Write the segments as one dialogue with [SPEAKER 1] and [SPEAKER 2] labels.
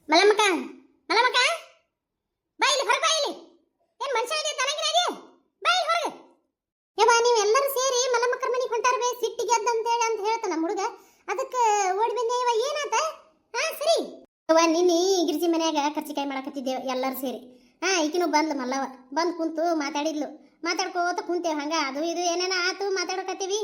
[SPEAKER 1] ಮಲಮಕ ಮಲಮಕ ಬಾಯಿಲಿ ಹೊರಗೆ ಬಾಯಿಲಿ ಏನ್ ಮನುಷ್ಯ ಇದೆ ತನಗಿನಾಗೆ ಬಾಯಿ ಹೊರಗೆ ಯವ್ವ ನೀವು ಎಲ್ಲರೂ ಸೇರಿ ಮಲಮಕ್ಕರ ಮನೆಗೆ ಹೊಂಟಾರ್ಬೇ ಸಿಟ್ಟಿಗೆ ಎದ್ದಂತೇಳಿ ಅಂತ ಹೇಳ್ತಾನ ನಮ್ಮ ಹುಡುಗ ಅದಕ್ಕೆ ಓಡಿ ಬಂದೆ ಯವ್ವ ಏನಾತ ಹಾ ಸರಿ ಯವ್ವ ನಿನ್ನೆ ಗಿರ್ಜಿ ಮನ್ಯಾಗ ಕರ್ಚಿಕಾಯಿ ಮಾಡಕತ್ತಿದ್ದೇವೆ ಎಲ್ಲರೂ ಸೇರಿ ಈಕಿನೂ ಬಂದ್ಲು ಮಲ್ಲವ ಬಂದು ಕುಂತು ಮಾತಾಡಿದ್ಲು ಮಾತಾಡ್ಕೋತ ಕುಂತೇವೆ ಹಂಗ ಅದು ಇದು ಏನೇನ ಆತು ಮಾತಾಡಕತ್ತೀವಿ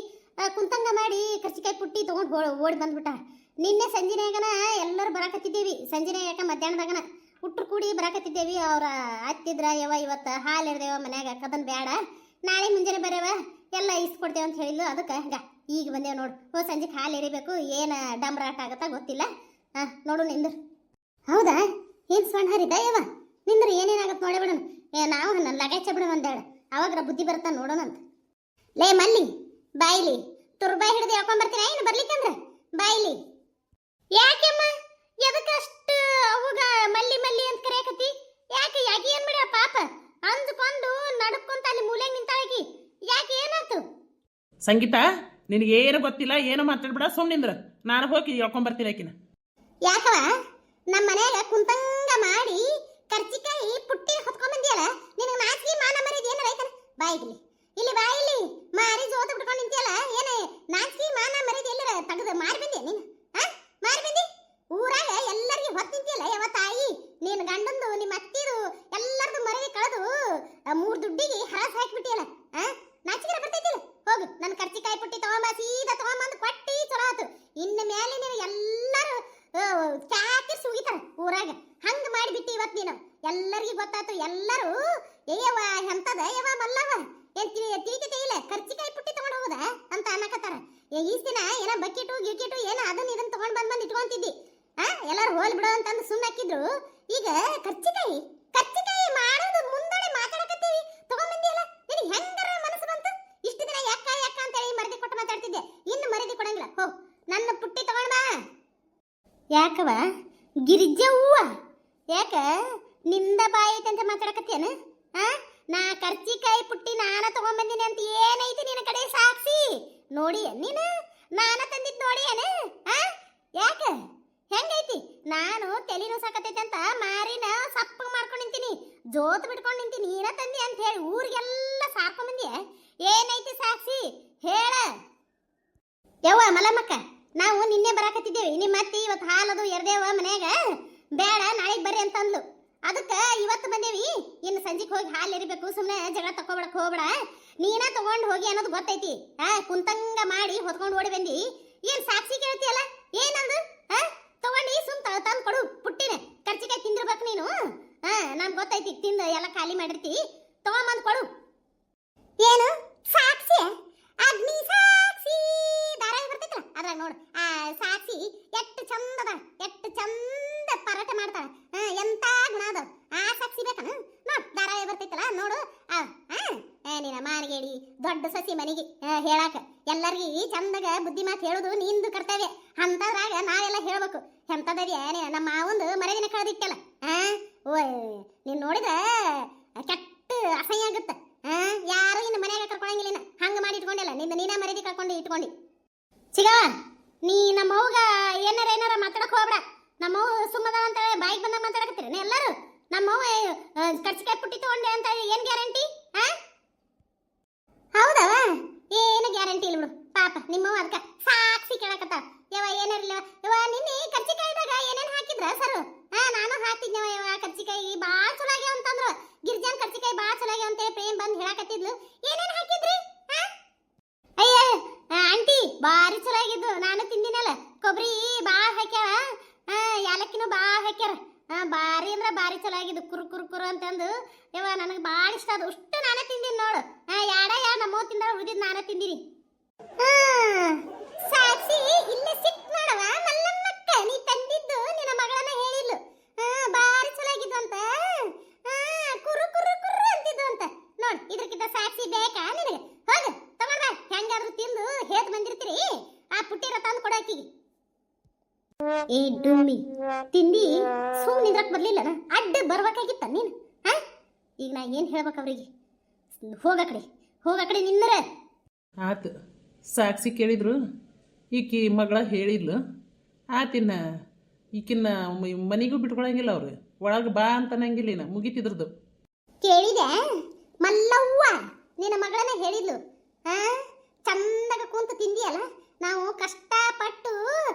[SPEAKER 1] ಕುಂತಂಗ ಮಾಡಿ ಕರ್ಚಿಕಾಯಿ ಪುಟ್ಟಿ ತೊಗೊಂಡು ಓಡಿ ಬಂದ್ಬಿಟ್ಟ ನಿನ್ನೆ ಸಂಜೆನಾಗನ ಎಲ್ಲರೂ ಬರಾಕತ್ತಿದ್ದೇವಿ ಸಂಜೆನೆ ಯಾಕ ಮಧ್ಯಾಹ್ನದಾಗನ ಹುಟ್ರು ಕೂಡಿ ಬರಾಕತ್ತಿದ್ದೇವಿ ಅವ್ರ ಹತ್ತಿದ್ರ ಯವ್ವ ಇವತ್ತು ಹಾಲು ಎರ್ದೇವ ಮನ್ಯಾಗ ಕದನ್ ಬೇಡ ನಾಳೆ ಮುಂಜಾನೆ ಬರೇವ ಎಲ್ಲ ಇಸ್ಕೊಡ್ತೇವೆ ಅಂತ ಹೇಳಿದ್ಲು ಅದಕ್ಕೆ ಹಂಗ ಈಗ ಬಂದೇವು ನೋಡು ಸಂಜೆಗೆ ಹಾಲು ಎರಿಬೇಕು ಏನು ಡಂಬ್ರಾಟ ಆಗತ್ತಾ ಗೊತ್ತಿಲ್ಲ ನೋಡು ನಿಂದ್ರು ಹೌದಾ ಏನು ಸಣ್ಣ ಹರಿದ ಯವ್ವ ನಿಂದ್ರೆ ಏನೇನಾಗತ್ತೆ ನೋಡೇ ಬಿಡೋಣ ನಾವು ನನ್ನ ಲಗಾಚ ಬಿಡೋಣ ಒಂದೇಳು ಅವಾಗ್ರ ಬುದ್ಧಿ ಬರ್ತಾ ನೋಡೋಣ ಅಂತ ಲೇ ಮಲ್ಲಿ ಬಾಯಿಲಿ ತುರ್ಬಾಯಿ ಹಿಡಿದು ಯಾಕೊಂಬರ್ತೀನ ಏನು ಬರ್ಲಿಕ್ಕಂದ್ರ ಬಾಯಿಲಿ ಯಾಕೆಮ್ಮ ಎದಕ್ಕಷ್ಟು ಅವಾಗ ಮಲ್ಲಿ ಮಲ್ಲಿ ಅಂತ ಕರೆಯಕತ್ತಿ ಯಾಕೆ ಯಾಕೆ ಏನ್ ಮಾಡ್ಯ ಪಾಪ ಅಂದ್ಕೊಂಡು ನಡ್ಕೊಂತ ಅಲ್ಲಿ ಮೂಲೆಗೆ ನಿಂತಾಳಕಿ ಯಾಕೆ ಏನಾಯ್ತು
[SPEAKER 2] ಸಂಗೀತ ನಿನಗೆ ಏನು ಗೊತ್ತಿಲ್ಲ ಏನು ಮಾತಾಡ್ಬಿಡ ಸುಮ್ಮನಿಂದ್ರ ನಾನು ಹೋಗಿ ಹೇಳ್ಕೊಂಬರ್ತೀನಿ ಆಕಿನ
[SPEAKER 1] ಯಾಕವ ನಮ್ಮ ಮನ್ಯಾಗ ಕುಂತಂಗ ಮಾಡಿ ಕರ್ಚಿಕಾಯಿ ಪುಟ್ಟಿ ಹೊತ್ಕೊಂಡ್ಬಂದಿಯಲ್ಲ ನಿನಗೆ ನಾಚಿಕೆ ಮಾನ ಮರ್ಯಾದೆ ಏನಾರ ಐತನ ಬಾಯಿಲಿ ಇಲ್ಲಿ ಬಾಯಿಲಿ ಮಾರಿ ಜೋತ ಬಿಟ್ಕೊಂಡು ನಿಂತಿಯಲ್ಲ ಏನೇ ನಾಚಿಕೆ ಮಾನ ಮರ್ಯಾದೆ ಎಲ್ಲರ ತೆಗೆದು ಮಾರಿ ಬಂದೆ ನೀನು ಮಾರಿ ಬಂದಿ ಊರಾಗ ಎಲ್ಲರಿಗೆ ಹೊತ್ತು ನಿಂತಿಯಲ್ಲ ಯಾವ ತಾಯಿ ನೀನು ಗಂಡಂದು ನಿಮ್ಮ ಅತ್ತಿರು ಎಲ್ಲರದು ಮರವಿ ಕಳೆದು 3 ದುಡ್ಡಿಗೆ ಹರಾಸ್ ಹಾಕಿಬಿಟ್ಟಿಯಲ್ಲ ನಾಚಿಕೆ ಬರ್ತೈತಿಲ್ಲ ಹೋಗು ನನ್ನ ಕರ್ಚಿಕಾಯಿ ಪುಟ್ಟಿ ತಗೊಂಬ ಸೀದಾ ತಗೊಂಬಂದು ಕೊಟ್ಟಿ ಚಲೋ ಆತು ಇನ್ನು ಮೇಲೆ ನೀವು ಎಲ್ಲರೂ ಚಾಕಿ ಸುಗಿತಾರ ಊರಾಗ ಹಂಗ ಮಾಡಿಬಿಟ್ಟು ಇವತ್ತು ನೀನು ಎಲ್ಲರಿಗೂ ಗೊತ್ತಾಯ್ತು ಎಲ್ಲರೂ ಏಯವ್ವ ಎಂತದ ಯವ್ವ ಮಲ್ಲವ ಏನ್ ತಿಳಿತೈತೆ ಇಲ್ಲ ಕರ್ಚಿಕಾಯಿ ಪುಟ್ಟಿ ತಗೊಂಡು ಹೋಗುದ ಅಂತ ಅನ್ನಕತ್ತಾರ ಈಸ್ ದಿನ ಏನ ಬಕೆಟು ಗಿಕೆಟು ಏನ ಇದನ್ನ ತಗೊಂಡ್ ಬಂದ್ ಇಟ್ಕೊಂತಿದ್ದಿ ಎಲ್ಲರೂ ಹೋಲ್ ಬಿಡು ಅಂತಂದು ಸುಮ್ಮನೆ ಹಾಕಿದ್ರು ಈಗ ಕರ್ಚಿಕಾಯಿ ಮಾಡೋದು ಮುಂದಡೆ ಮಾತಾಡಕತ್ತೀವಿ ತಗೊಂಡ್ಬಂದಿಯಲ್ಲ ನಿನಗೆ ಹೆಂಗರ ಮನಸ್ಸು ಬಂತು ಇಷ್ಟು ದಿನ ಯಾಕ ಅಂತ ಹೇಳಿ ಮರದಿ ಕೊಟ್ಟು ಮಾತಾಡ್ತಿದ್ದೆ ಇನ್ನು ಮರದಿ ಕೊಡಂಗಿಲ್ಲ ಹೋಗ್ ನನ್ನ ಪುಟ್ಟಿ ತಗೊಂಡ್ ಬಾ ಯಾಕವ ಗಿರಿಜವ್ವ ಯಾಕ ನಿಂದ ಬಾಯಿ ಐತೆ ಅಂತ ಮಾತಾಡಕತ್ತೇನ ನಾ ಕರ್ಚಿಕಾಯಿ ಪುಟ್ಟಿ ನಾನ ತಗೊಂಡ್ಬಂದಿನಿ ಅಂತ ಏನೈತಿ ನಿನ್ನ ಕಡೆ ಸಾಕ್ಷಿ ನೋಡಿ ನೀನು ನಾನ ತಂದಿದ್ ನೋಡಿ ಏನ ಯಾಕ ಹೆಂಗೈತಿ ನಾನು ತಲೆನೂ ಸಾಕತೈತೆ ಅಂತ ಮಾರಿನ ಸಪ್ಪ ಮಾಡ್ಕೊಂಡು ನಿಂತೀನಿ ಜೋತ್ ಬಿಟ್ಕೊಂಡು ನಿಂತೀನಿ ನೀನ ತಂದಿ ಅಂತ ಹೇಳಿ ಊರಿಗೆಲ್ಲ ಸಾಕೊಂಡ್ಬಂದಿ ಏನೈತಿ ಸಾಕ್ಷಿ ಹೇಳ ಯವ್ವ ಮಲಮಕ್ಕ ನಾವು ನಿನ್ನೆ ಬರಾಕತ್ತಿದ್ದೇವೆ ನಿಮ್ಮ ಅತ್ತಿ ಇವತ್ತು ಹಾಲದು ಎರ್ದೇವ ಮನ್ಯಾಗ ಬೇಡ ನಾಳೆಗೆ ಬರ್ರಿ ಅಂತಂದ್ಲು ಅದಕ್ಕೆ ಇವತ್ತು ಬಂದೇವಿ ಇನ್ನು ಸಂಜೆಗೆ ಹೋಗಿ ಹಾಲು ಎರಿಬೇಕು ಸುಮ್ಮನೆ ಜಗಳ ತಕೋಬೇಡಕ್ಕೆ ಹೋಗ್ಬೇಡ ನೀನ ತಗೊಂಡು ಹೋಗಿ ಅನ್ನೋದು ಗೊತ್ತೈತಿ ಕುಂತಂಗ ಮಾಡಿ ಹೊತ್ಕೊಂಡು ಓಡಿ ಬಂದಿ ಏನ್ ಸಾಕ್ಷಿ ಕೇಳ್ತಿಯಲ್ಲ ಏನಂದು ತಗೊಂಡು ತಂದು ಕೊಡು ಪುಟ್ಟಿನ ಕರ್ಚಿಕಾಯಿ ತಿಂದಿರ್ಬೇಕು ನೀನು ನಮ್ಗೆ ಗೊತ್ತೈತಿ ತಿಂದು ಎಲ್ಲ ಖಾಲಿ ಮಾಡಿರ್ತಿ ತಗೊಂಬಂದು ಕೊಡು ಏನು ಸಾಕ್ಷಿ ಅಗ್ನಿ ಸಾಕ್ಷಿ ಧಾರಾವಾಹಿ ಬರ್ತೈತಲ್ಲ ಅದ್ರಾಗ ನೋಡು ಸಾಕ್ಷಿ ಎಷ್ಟು ಚಂದ ಪರಾಟ ಮಾಡ್ತಾಳ ಎಂತ ಗುಣ ಅದ ಸಾಕ್ಷಿ ಬೇಕನ ನೋಡ್ ಧಾರಾವಾಹಿ ಬರ್ತೈತಲ್ಲ ನೋಡು ನಿನ್ನ ಮಾನಗೇಡಿ ದೊಡ್ಡ ಸಸಿ ಮನೆಗೆ ಹೇಳಾಕ ಎಲ್ಲರಿಗೂ ಚಂದಗ ಬುದ್ಧಿ ಮಾತು ಹೇಳುದು ನಿಂದು ಕರ್ತವ್ಯ ಅಂತದ್ರಾಗ ನಾವೆಲ್ಲ ಹೇಳ್ಬೇಕು ಎಂತದರಿ ನಮ್ಮ ಮಾವಂದು ಮರದಿನ ಕಳೆದಿಟ್ಟಲ್ಲ ನೀನ್ ನೋಡಿದ್ರ ಕೆಟ್ಟ ಅಸಹ್ಯ ಆಗುತ್ತ ಯಾರು ಇನ್ನು ಮನೆಯಾಗ ಕರ್ಕೊಳಂಗಿಲ್ಲ ಹಂಗ ಮಾಡಿ ಇಟ್ಕೊಂಡಿಲ್ಲ ನಿಂದ ನೀನ ಮರದಿ ಕರ್ಕೊಂಡು ಇಟ್ಕೊಂಡಿ ಸಿಗವ ನೀ ನಮ್ಮವ್ಗ ಏನಾರ ಮಾತಾಡಕ್ ಹೋಗ್ಬೇಡ ನಮ್ಮವ್ ಸುಮ್ಮದ ಅಂತ ಬಾಯಿಗೆ ಬಂದಾಗ ಮಾತಾಡಕತ್ತೀರಿ ಎಲ್ಲರೂ ನಮ್ಮವ್ವ ಕರ್ಚಿಕಾಯಿ ಪುಟ್ಟಿ ತಗೊಂಡೆ ಅಂತ ಏನ್ ಗ್ಯಾರಂಟಿ ಹೌದವ ಏನು ಗ್ಯಾರಂಟಿ ಇಲ್ಲ ಬಿಡು ಪಾಪ ನಿಮ್ಮವ್ವ ಅದಕ್ಕ ಸಾಕ್ಷಿ ಕೇಳಕತ್ತ ಯವ ಏನಿರಲಿಲ್ಲ ಯವ ನಿನ್ನೆ ಕರ್ಚಿಕಾಯಿದಾಗ ಏನೇನ್ ಹಾಕಿದ್ರ ಸರ್ ನಾನು ಹಾಕ್ತಿದ್ನವ ಯವ ಕರ್ಚಿಕಾಯಿ ಬಾಳ ಚಲೋ ಆಗ್ಯಾವ ಅಂತಂದ್ರು ಗಿರ್ಜಾನ್ ಕರ್ಚಿಕಾಯಿ ಬಾಳ ಚಲೋ ಆಗ್ಯಾವ ಅಂತೇಳಿ ಪ್ರೇಮ್ ಬಂದು ಹೇಳಕತ್ತಿದ್ಲು ಏನೇನ್ ಹಾಕಿದ್ರಿ ಅಯ್ಯ ಆಂಟಿ ಬಾರಿ ಚಲೋ ಆಗಿದ್ದು ನಾನು ತಿಂದಿನಲ್ಲ ಕೊಬ್ಬರಿ ಬಾಳ ಹಾಕ್ಯಾವ ಯಾಲಕ್ಕಿನೂ ಬಾಳ ಹಾಕ್ಯಾರ ಬಾರಿ ಅಂದ್ರ ಬಾರಿ ಚಲೋ ಆಗಿದ್ದು ಕುರು ಅಂತಂದು ಯವ ನನಗೆ ಬಾಳ ಇಷ್ಟ ಅದು ಅಷ್ಟು ನಾನೇ ತಿಂದಿನಿ ನೋಡು ಯಾಡ ನಮ್ಮವ್ ತಿಂದ ಉಳಿದಿದ್ದು ನಾನೇ ತಿಂದಿನಿ ಸಾಕ್ಷಿ ಇಲ್ಲೇ ಸಿಕ್ ನೋಡವ ಮಲ್ಲಮ್ಮಕ್ಕ ನೀ ತಂದಿದ್ದು ನಿನ್ನ ಮಗಳನ್ನ ಹೇಳಿದ್ಲು ಬಾರಿ ಚಲೋ ಆಗಿದ್ದು ಅಂತ ಕುರು ಅಂತಿದ್ದು ಅಂತ ನೋಡ್ ಇದ್ರಕ್ಕಿಂತ ಸಾಕ್ಷಿ ಬೇಕಾ ನಿನಗೆ ಹೋಗ ತಗೊಂಡ ಹೆಂಗಾದ್ರೂ ತಿಂದು ಹೇತ್ ಬಂದಿರ್ತೀರಿ ಆ ಪುಟ್ಟಿರ ತಂದು ಕೊಡಾಕಿಗೆ ಏ ಡುಮ್ಮಿ ತಿಂದಿ ಸುಮ್ಮನೆ ನಿಂದ್ರಕ್ ಬರ್ಲಿಲ್ಲ ಅಡ್ಡ ಬರ್ಬೇಕಾಗಿತ್ತ ನೀನು ಈಗ ನಾ ಏನ್ ಹೇಳ್ಬೇಕು ಅವ್ರಿಗೆ ಹೋಗ ಕಡೆ ನಿಂದ್ರೆ
[SPEAKER 2] ಆತು ಸಾಕ್ಷಿ ಕೇಳಿದ್ರು ಈಕಿ ಮಗಳ ಹೇಳಿದ್ಲು ಆತಿನ್ನ ಈಕಿನ್ನ ಮನೆಗೂ ಬಿಟ್ಕೊಳಂಗಿಲ್ಲ ಅವ್ರು. ಒಳಗೆ ಬಾ ಅಂತ ಅನ್ನಂಗಿಲ್ಲ ಇನ್ನ ಮುಗಿತಿದ್ರದ್ದು.
[SPEAKER 1] ಕೇಳಿದೆ ಮಲ್ಲವ್ವ ನಿನ್ನ ಮಗಳನ್ನ ಹೇಳಿದ್ಲು. ಆ ಚಂದಾಗ ಕುಂತು ತಿಂದಿಯಲ್ಲ, ನಾವು ಕಷ್ಟಪಟ್ಟು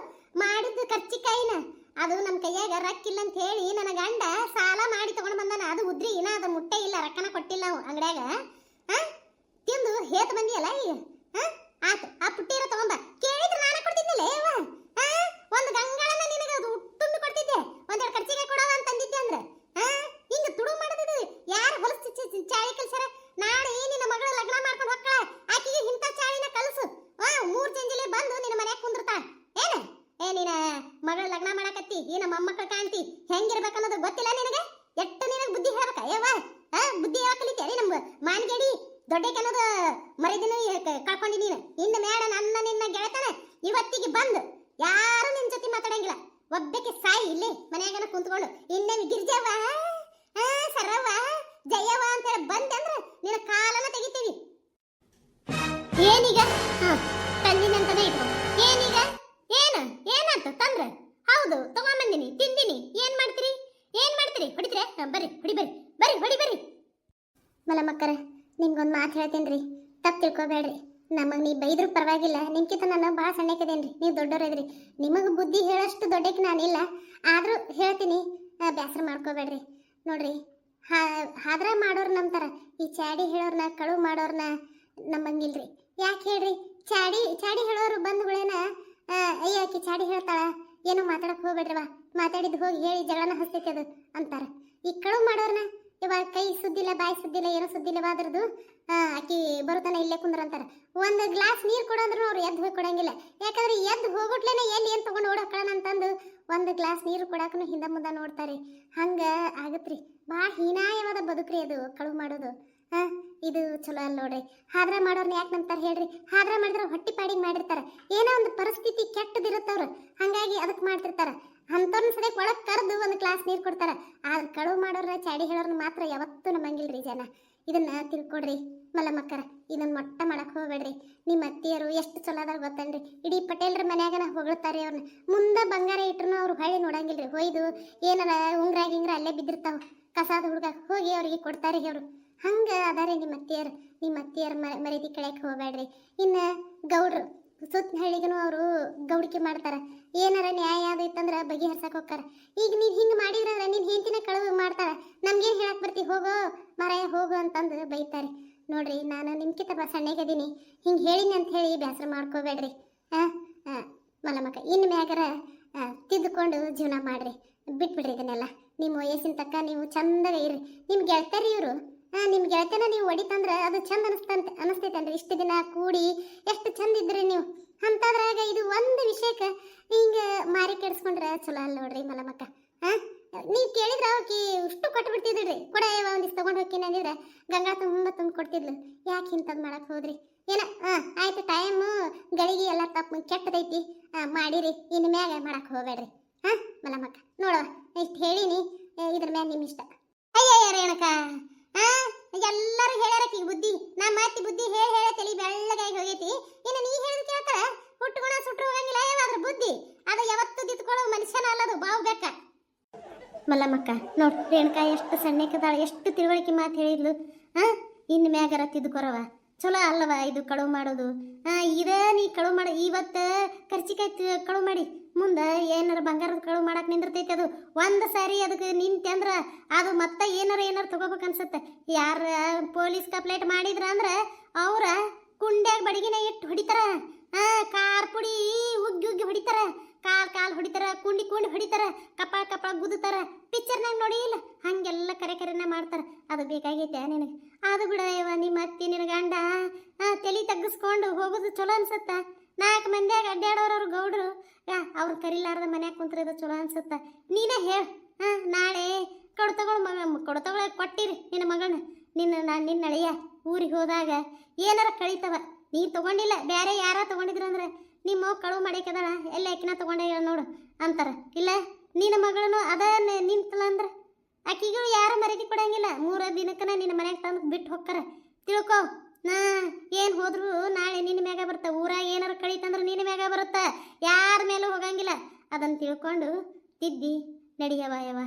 [SPEAKER 1] ಮಾಡಿದ್ದು ಕರ್ಚಿಕಾಯಿನ ಅದು ನಮ್ಮ ಕೈಯಾಗ ರೊಕ್ಕಿಲ್ಲ ಅಂತ ಹೇಳಿ ನನ್ನ ಗಂಡ ಸಾಲ ಮಾಡಿ ತಗೊಂಡು ಬಂದಾನ. ಅದು ಉದ್ರಿ ಇನ್ನ ಅದು ಮುಟ್ಟೆ ಇಲ್ಲ, ರೊಕ್ಕನ ಕೊಟ್ಟಿಲ್ಲ ನಾವು ಅಂಗಡ್ಯಾಗ. ತಿಂದು ಹೇತ್ ಬಂದಿಯಲ್ಲ ಈಗ. ಆತು ಆ ಪುಟ್ಟಿರ ತಗೊಂಬ. ಕೇಳಿದ್ರೆ ನಾನು ಕೊಡ್ತಿದ್ದಿಲ್ಲ ಒಂದು ಗಂಗಾಳನ ನಿನಗೆ ಅದು ಉಟ್ಟುಂಡು ಕೊಡ್ತಿದ್ದೆ. ಒಂದೆರಡು ಕರ್ಚಿಕಾಯಿ ಕೊಡೋವ ಅಂತ ಅಂದಿದ್ದೆ ಅಂದ್ರೆ ಹಿಂಗ ತುಡು ಮಾಡೋದು ಯಾರು ಹೊಲಸು ಚಾಳಿ ಕಲ್ಸಾರ. ನಾಳೆ ನಿನ್ನ ಮಗಳ ಲಗ್ನ ಮಾಡ್ಕೊಂಡು ಹೊಕ್ಕಳ, ಆಕಿಗೆ ಇಂಥ ಚಾಳಿನ ಕಲಸು. ಮೂರ್ ಜಂಜಿಲಿ ಬಂದು ನಿನ್ನ ಮನ್ಯಾಗ ಕುಂದಿರ್ತಾಳ. ನಿನ್ನ ಮಗಳ ಲಗ್ನ ಮಾಡಕತ್ತಿ, ಈ ನಮ್ಮ ಮೊಮ್ಮಕ್ಕಳು ಕಾಣ್ತಿ, ಹೆಂಗಿರ್ಬೇಕನ್ನೋದು ಗೊತ್ತಿಲ್ಲ ನಿನಗೆ? ಎಷ್ಟು ನಿನಗೆ ಬುದ್ಧಿ ಹೇಳ್ಬೇಕ ಬುದ್ಧಿ ಯಾವ ಕಲಿತೀರಿ? ನಮ್ಗೆ ಮಾನ್ಗೇಡಿ ದೊಡ್ಡಕ್ಕೆ ಅನ್ನೋದು ಮರಿದಿನ ಕಳ್ಕೊಂಡಿ ನೀನು. ಇನ್ನು ಮೇಡ ನನ್ನ ನಿನ್ನ ಗೆಳತನ ಇವತ್ತಿಗೆ ಬಂದು ಯಾರು ನಿನ್ ಜೊತೆ ಮಾತಾಡಂಗಿಲ್ಲ. ಒಬ್ಬಕ್ಕೆ ಸಾಯಿ ಇಲ್ಲೇ ಮನ್ಯಾಗನ ಕುಂತ್ಕೊಂಡು. ಇನ್ನೇ ಗಿರ್ಜವ್ವ ಸರವ್ವ ಜಯವ್ವ ಅಂತೇಳಿ ಬಂದೆ ಅಂದ್ರೆ ನಿನ್ನ ಕಾಲನ ತೆಗಿತೀವಿ. ಏನೀಗ ತಂದಿನಂತಾನೆ ಇಟ್ಕೊ. ಏನೀಗ ಏನಾತ ತಂದ್ರ? ಹೌದು ತಗೊಂಬಂದಿನಿ, ತಿಂದಿನಿ. ಏನ್ ಮಾಡ್ತೀರಿ? ಹೊಡಿತ್ರೆ? ಬರ್ರಿ ಹೊಡಿ ಬರ್ರಿ. ಮಲಮಕ್ಕರ ನಿಮ್ಗೊಂದು ಮಾತು ಹೇಳ್ತೇನ್ರಿ, ತಪ್ಪು ತಿಳ್ಕೊಬೇಡ್ರಿ. ನಮಗೆ ನೀ ಬೈದ್ರು ಪರವಾಗಿಲ್ಲ, ನಿಮ್ಕಿಂತ ನಾನು ಭಾಳ ಸಣ್ಣಕ್ಕದೇನ್ರಿ, ನೀವು ದೊಡ್ಡೋರದ್ರಿ. ನಿಮಗೆ ಬುದ್ಧಿ ಹೇಳೋಷ್ಟು ದೊಡ್ಡಕ್ಕೆ ನಾನಿಲ್ಲ, ಆದರೂ ಹೇಳ್ತೀನಿ, ಬೇಸರ ಮಾಡ್ಕೋಬೇಡ್ರಿ. ನೋಡ್ರಿ, ಹಾದ್ರ ಮಾಡೋರು ನಂಬ್ತಾರ, ಈ ಚಾಡಿ ಹೇಳೋರ್ನ ಕಳು ಮಾಡೋರ್ನ ನಂಬಂಗಿಲ್ರಿ. ಯಾಕೆ ಹೇಳ್ರಿ? ಚಾಡಿ ಹೇಳೋರು ಬಂಧುಗಳೇನ ಅಯ್ಯ ಆಕಿ ಚಾಡಿ ಹೇಳ್ತಾಳ, ಏನೋ ಮಾತಾಡಕ್ ಹೋಗ್ಬೇಡ್ರಿವಾ, ಮಾತಾಡಿದ್ದು ಹೋಗಿ ಹೇಳಿ ಜಗಳನ ಹಸ್ತೈತೆ ಅದು ಅಂತಾರ. ಈ ಕಳು ಮಾಡೋರ್ನ ಇವಾಗ ಕೈ ಸುದ್ದಿಲ್ಲ, ಬಾಯಿ ಸುದ್ದಿಲ್ಲ, ಏನೋ ಸುದ್ದಿಲ್ಲವಾದ್ರದ್ದು ಆಕಿ ಬರುತ್ತಾನ ಇಲ್ಲೇ ಕುಂದ್ರ ಅಂತಾರ. ಒಂದು ಗ್ಲಾಸ್ ನೀರು ಕೊಡಂದ್ರು ಅವ್ರು ಎದ್ದು ಹೋಗಿ ಕೊಡಂಗಿಲ್ಲ. ಯಾಕಂದ್ರೆ ಎದ್ದು ಹೋಗ್ಬಿಟ್ಲೇನೆ ಎಲ್ಲಿ ಏನು ತಗೊಂಡು ಓಡೋಕ್ಕಳ ಅಂತಂದು ಒಂದು ಗ್ಲಾಸ್ ನೀರು ಕೊಡಾಕನು ಹಿಂದ ಮುಂದೆ ನೋಡ್ತಾರೆ. ಹಂಗ ಆಗತ್ರಿ. ಭಾಳ ಹೀನಾಯವಾದ ಬದುಕ್ರಿ ಅದು ಕಳು ಮಾಡೋದು. ಇದು ಚಲೋ ಅಲ್ಲ ನೋಡ್ರಿ. ಹಾದ್ರ ಮಾಡೋರ್ನ ಯಾಕೆ ನಂಬ್ತಾರೆ ಹೇಳ್ರಿ? ಹಾದ್ರ ಮಾಡಿದ್ರೆ ಹೊಟ್ಟಿ ಪಾಡಿಗೆ ಮಾಡಿರ್ತಾರ, ಏನೋ ಒಂದು ಪರಿಸ್ಥಿತಿ ಕೆಟ್ಟದಿರುತ್ತವ್ರು, ಹಂಗಾಗಿ ಅದಕ್ಕೆ ಮಾಡ್ತಿರ್ತಾರ. ಅಂಥವ್ರನ್ನ ಸದ್ಯಕ್ಕೆ ಒಳಗೆ ಕರೆದು ಒಂದು ಗ್ಲಾಸ್ ನೀರು ಕೊಡ್ತಾರ. ಆದ್ರೆ ಕಳು ಮಾಡೋರ್ನ ಚಾಡಿ ಹೇಳೋರ್ನ ಮಾತ್ರ ಯಾವತ್ತೂ ನಂಬಂಗಿಲ್ರಿ ಜನ. ಇದನ್ನ ತಿಳ್ಕೊಡ್ರಿ ಮಲ್ಲಮ್ಮಕ್ಕರ, ಇದನ್ನ ಮೊಟ್ಟ ಮಾಡಕ್ ಹೋಗ್ಬೇಡ್ರಿ. ನಿಮ್ಮ ಅತ್ತಿಯರು ಎಷ್ಟು ಚಲೋ ಅದಾರ ಗೊತ್ತನ್ರಿ. ಇಡೀ ಪಟೇಲ್ರ ಮನ್ಯಾಗನ ಹೊಗಳ್ತಾರೆ ಅವ್ರನ್ನ. ಮುಂದೆ ಬಂಗಾರ ಇಟ್ರು ಅವ್ರು ಹೊಳ್ಳಿ ನೋಡಂಗಿಲ್ರಿ. ಹೊಯ್ದು ಏನಾರ ಉಂಗ್ರ ಗಿಂಗ್ರ ಅಲ್ಲೇ ಬಿದ್ದಿರ್ತಾವ, ಕಸಾದ ಹುಡುಗ ಹೋಗಿ ಅವ್ರಿಗೆ ಕೊಡ್ತಾರೆ ಅವರು. ಹಂಗೆ ಅದಾರೆ ನಿಮ್ಮ ಅತ್ತಿಯರ ಮರ್ಯಾದೆ ಕಳೆಯಕ್ಕೆ ಹೋಗ್ಬೇಡ್ರಿ. ಇನ್ನು ಗೌಡ್ರು ಸುತ್ತ ಹಳ್ಳಿಗೂ ಅವರು ಗೌಡಿಕೆ ಮಾಡ್ತಾರ. ಏನಾರ ನ್ಯಾಯ ಆದೈತಂದ್ರೆ ಬಗೆಹರ್ಸಕ್ಕೆ ಹೋಗ್ತಾರ. ಈಗ ನೀವು ಹಿಂಗೆ ಮಾಡಿದ್ರೆ ನಿನ್ನ ಹೆಂಡತಿನ ಕಳುವು ಮಾಡ್ತಾರ, ನಮ್ಗೇನು ಹೇಳಕ್ ಬರ್ತಿ, ಹೋಗೋ ಮರಾಯ ಹೋಗು ಅಂತಂದು ಬೈತಾರೆ. ನೋಡ್ರಿ, ನಾನು ನಿಮ್ಕಿಂತ ಸಣ್ಣಗದೀನಿ, ಹಿಂಗೆ ಹೇಳಿನಿ ಅಂತ ಹೇಳಿ ಬೇಸರ ಮಾಡ್ಕೋಬೇಡ್ರಿ. ಮಲ್ಲಮ್ಮಕ್ಕ, ಇನ್ನು ಮ್ಯಾಗರ ತಿದ್ದುಕೊಂಡು ಜೀವನ ಮಾಡ್ರಿ, ಬಿಟ್ಬಿಡ್ರಿ ಇದನ್ನೆಲ್ಲ. ನಿಮ್ಮ ವಯಸ್ಸಿನ ತಕ್ಕ ನೀವು ಚಂದಾಗ ಇರ್ರಿ. ನಿಮ್ಮ ಗೆಳತಾರಿ ಇವರು, ನಿಮ್ಮ ಗೆಳತನ ನೀವು ಹೊಡಿತಂದ್ರೆ ಅದು ಚಂದ ಅನಿಸ್ತೈತನ್ರಿ. ಇಷ್ಟು ದಿನ ಕೂಡಿ ಎಷ್ಟು ಚಂದ ಇದ್ರಿ ನೀವು. ಅಂತಾದ್ರಾಗ ಇದು ಒಂದು ವಿಷಯಕ್ಕೆ ಹಿಂಗೆ ಮಾರಿ ಕೆಡಿಸ್ಕೊಂಡ್ರೆ ಚಲೋ ಅಲ್ಲ ನೋಡ್ರಿ ಮಲಮಕ್ಕ. ನೀವು ಕೇಳಿದ್ರೆ ಅವಕ್ಕೆ ಇಷ್ಟು ಕೊಟ್ಟು ಬಿಡ್ತಿದ್ರಿ. ಕೂಡ ಒಂದಿಷ್ಟು ತೊಗೊಂಡು ಹೋಗ್ತೀನಿ ಅಂದಿದ್ರೆ ಗಂಗಾ ತುಂಬ ಕೊಡ್ತಿದ್ಲು. ಯಾಕೆ ಇಂಥದ್ದು ಮಾಡಕ್ಕೆ ಹೋದ್ರಿ? ಏನ ಆಯ್ತು, ಟೈಮು ಗಳಿಗೆ ಎಲ್ಲ ತಪ್ಪು ಕೆಟ್ಟದೈತಿ, ಮಾಡಿರಿ. ಇನ್ನು ಮ್ಯಾಗ ಮಾಡಕ್ಕೆ ಹೋಗ್ಬೇಡ್ರಿ. ಮಲಮಕ್ಕ ನೋಡುವ, ಇಷ್ಟು ಹೇಳಿನಿ, ಇದ್ರ ಮ್ಯಾಗ ನಿಮ್ಮ ಇಷ್ಟ. ಅಯ್ಯ ರೇಣಕ, ಎಲ್ಲರೂ ಹೇಳ್ಯಾರಕಿ ಬುದ್ಧಿ. ನಮ್ಮ ಅತ್ತಿ ಬುದ್ಧಿ ಹೇಳಿ ತಲೆ ಬೆಳ್ಳಗಾಗಿ ಹೋಗೈತಿ. ಇನ್ನು ನೀ ಹೇಳಿದ್ ಕೇಳ್ತಾರ, ಹುಟ್ಟುಗುಣ ಸುಟ್ರು ಹೋಗಂಗಿಲ್ಲ. ಅದ್ರ ಬುದ್ಧಿ ಅದು ಯಾವತ್ತು ದಿತ್ಕೊಳ್ಳೋ ಮನುಷ್ಯನ ಅಲ್ಲದು, ಬಾವು ಬೇಕ. ಮಲ್ಲಮ್ಮಕ್ಕ ನೋಡ್, ರೇಣುಕಾ ಎಷ್ಟು ಸಣ್ಣಕ್ಕದಾಳ, ಎಷ್ಟು ತಿಳುವಳಿಕೆ ಮಾತು ಹೇಳಿದ್ಲು. ಇನ್ನು ಮ್ಯಾಗರ ತಿದ್ದುಕೊರವ, ಚಲೋ ಅಲ್ಲವ ಇದು ಕಳುವು ಮಾಡೋದು. ಇದ ನೀ ಕಳುವು ಮಾಡಿ ಇವತ್ತು ಕರ್ಚಿಕಾಯಿ ಕಳುವು ಮಾಡಿ ಮುಂದೆ ಏನಾರ ಬಂಗಾರದ ಕಳುವು ಮಾಡಕ್ಕೆ ನಿಂದಿರ್ತೈತಿ. ಅದು ಒಂದು ಸಾರಿ ಅದಕ್ಕೆ ನಿಂತೆ ಅಂದ್ರೆ ಅದು ಮತ್ತೆ ಏನಾರ ತಗೋಬೇಕು ಅನ್ಸುತ್ತೆ. ಯಾರ ಪೊಲೀಸ್ ಕಂಪ್ಲೇಂಟ್ ಮಾಡಿದ್ರ ಅಂದ್ರೆ ಅವ್ರ ಕುಂಡ್ಯಾಗ ಬಡಗಿನ ಇಟ್ಟು ಹೊಡಿತಾರ, ಕಾರ್ ಪುಡಿ ಉಗ್ಗಿ ಹೊಡಿತಾರ, ಕಾಲ್ ಹೊಡಿತಾರ, ಕುಂಡಿ ಹೊಡಿತಾರ, ಕಪಾಳ ಗುದ್ದುತ್ತಾರ. ಪಿಕ್ಚರ್ನಾಗ ನೋಡಿ ಇಲ್ಲ, ಹಂಗೆಲ್ಲ ಕರೆನ ಮಾಡ್ತಾರ. ಅದು ಬೇಕಾಗೈತೆ ನಿನಗೆ? ಅದು ಬಿಡ ನಿಮ್ಮ ಅತ್ತಿ ನಿನ್ನ ಗಂಡ ತಲೆ ತಗ್ಗಿಸ್ಕೊಂಡು ಹೋಗೋದು ಚಲೋ ಅನ್ಸುತ್ತ. 4 ಮಂದಿಯಾಗ ಅಡ್ಡಾಡೋರವ್ರು ಗೌಡ್ರು ಅವ್ರು ಕರಿಲಾರ್ದ ಮನ್ಯಾಗ ಕುಂತ್ರದ ಚಲೋ ಅನ್ಸುತ್ತ. ನೀನೇ ಹೇಳ, ನಾಳೆ ಕೊಡ್ತಗೊಳ ಕೊಟ್ಟಿರಿ ನಿನ್ನ ಮಗಳನ್ನ. ನಿನ್ನ ಅಳಿಯ ಊರಿಗೆ ಹೋದಾಗ ಏನಾರ ಕಳೀತವ. ನೀ ತಗೊಂಡಿಲ್ಲ, ಬೇರೆ ಯಾರ ತಗೊಂಡಿದ್ರು ಅಂದ್ರೆ ನಿಮ್ಮ ಕಳುವು ಮಾಡಿಕದಾಳ, ಎಲ್ಲ ಆಕಿನ ತಗೊಂಡ ನೋಡು ಅಂತಾರ. ಇಲ್ಲ ನಿನ್ನ ಮಗಳನು ಅದ ನಿಂತಲ್ಲ ಅಂದ್ರೆ ಆಕಿಗೂ ಯಾರು ಮರ್ಯಾದೆ ಕೊಡಂಗಿಲ್ಲ. 3 ದಿನಕ್ಕನ ನಿನ್ನ ಮನ್ಯಾಗ ತಂದು ಬಿಟ್ಟು ಹೋಗ್ತಾರ. ತಿಳ್ಕೊ, ಏನು ಹೋದ್ರು ನಾಳೆ ನಿನ್ನ ಮ್ಯಾಗ ಬರುತ್ತ. ಊರಾಗ ಏನಾರು ಕಳೀತಂದ್ರೆ ನಿನ್ನ ಮ್ಯಾಗ ಬರುತ್ತ, ಯಾರ ಮೇಲೂ ಹೋಗಂಗಿಲ್ಲ. ಅದನ್ನು ತಿಳ್ಕೊಂಡು ತಿದ್ದಿ ನಡಿಯವ ಯವ.